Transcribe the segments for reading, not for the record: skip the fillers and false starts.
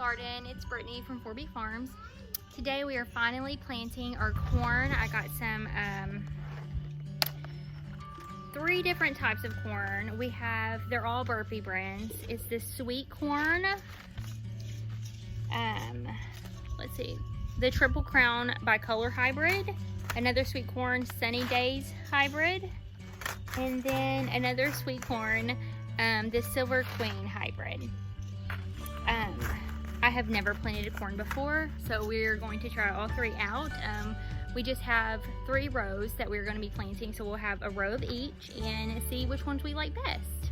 garden. It's Brittany from Berkeley Farms. Today we are finally planting our corn. I got some 3 different types of corn. They're all Burpee brands. It's the sweet corn. Let's see, the Triple Crown bicolor hybrid, another sweet corn Sunny Days hybrid, and then another sweet corn, the Silver Queen hybrid. I have never planted corn before, so we're going to try all 3 out. We just have 3 rows that we're going to be planting, so we'll have a row of each and see which ones we like best.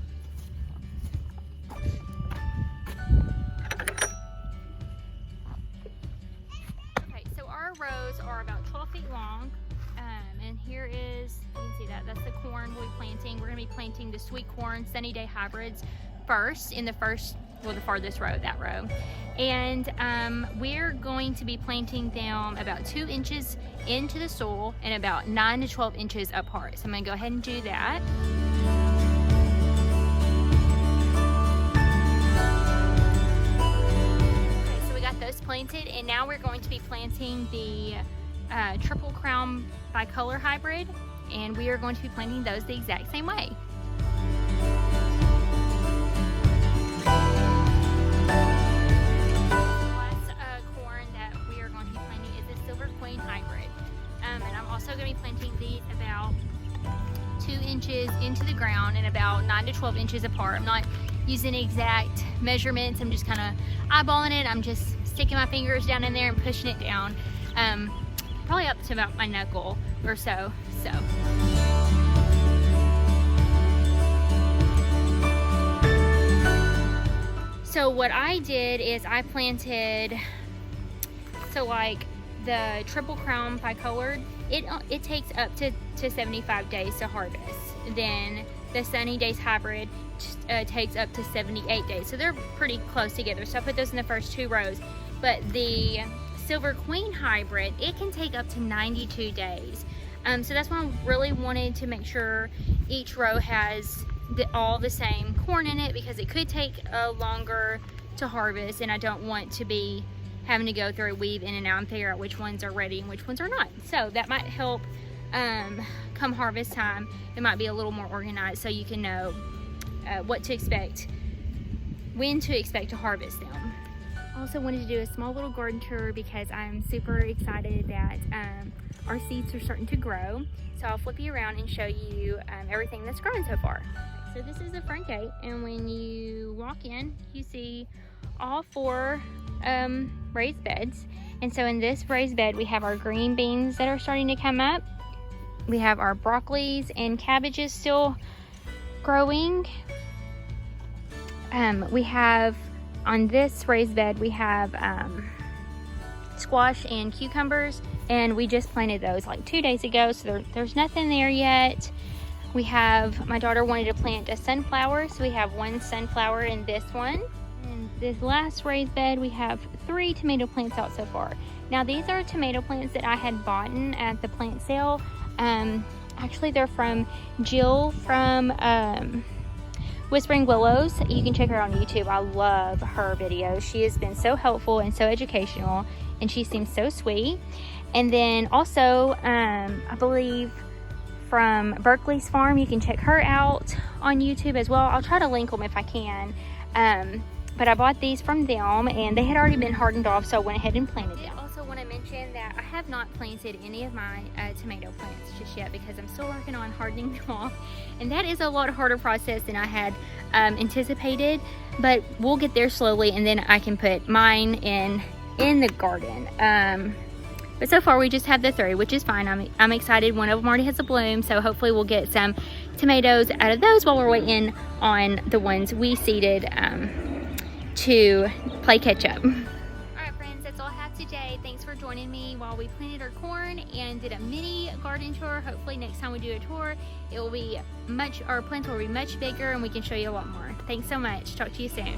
Okay, so our rows are about 12 feet long, and here is, you can see that's the corn we'll be planting. We're going to be planting the sweet corn Sunny Day hybrids first in the farthest row, that row. And we're going to be planting them about 2 inches into the soil and about 9 to 12 inches apart. So I'm gonna go ahead and do that. Okay, so we got those planted, and now we're going to be planting the Triple Crown bicolor hybrid, and we are going to be planting those the exact same way. Going to be planting these about 2 inches into the ground and about 9 to 12 inches apart. I'm not using exact measurements. I'm just kind of eyeballing it. I'm just sticking my fingers down in there and pushing it down, probably up to about my knuckle or so. So what I did is I planted, so like the Triple Crown bicolored, it takes up to 75 days to harvest. Then the Sunny Days hybrid takes up to 78 days. So they're pretty close together. So I put those in the first 2 rows. But the Silver Queen hybrid, it can take up to 92 days. So that's why I really wanted to make sure each row has all the same corn in it, because it could take longer to harvest, and I don't want to be having to go through, weave in and out, and figure out which ones are ready and which ones are not. So that might help come harvest time. It might be a little more organized, so you can know what to expect, when to expect to harvest them. I also wanted to do a small little garden tour because I'm super excited that our seeds are starting to grow. So I'll flip you around and show you everything that's grown so far. So this is the front gate, and when you walk in, you see all 4 raised beds. And so in this raised bed, we have our green beans that are starting to come up. We have our broccolis and cabbages still growing. We have, on this raised bed, we have squash and cucumbers, and we just planted those like 2 days ago, so there's nothing there yet. We have, my daughter wanted to plant a sunflower, so we have 1 sunflower in this one. In this last raised bed, we have 3 tomato plants out so far. Now these are tomato plants that I had bought at the plant sale. Actually they're from Jill from Whispering Willows. You can check her out on YouTube. I love her videos. She has been so helpful and so educational, and she seems so sweet. And then also, I believe from Berkeley Farm, you can check her out on YouTube as well. I'll try to link them if I can. But I bought these from them, and they had already been hardened off, so I went ahead and planted them. I also want to mention that I have not planted any of my tomato plants just yet, because I'm still working on hardening them off, and that is a lot harder process than I had anticipated, but we'll get there slowly, and then I can put mine in the garden. But so far we just have the 3, which is fine. I'm excited. One of them already has a bloom, so hopefully we'll get some tomatoes out of those while we're waiting on the ones we seeded to play catch up. Alright friends, that's all I have today. Thanks for joining me while we planted our corn and did a mini garden tour. Hopefully next time we do a tour, it will be our plants will be much bigger, and we can show you a lot more. Thanks so much. Talk to you soon.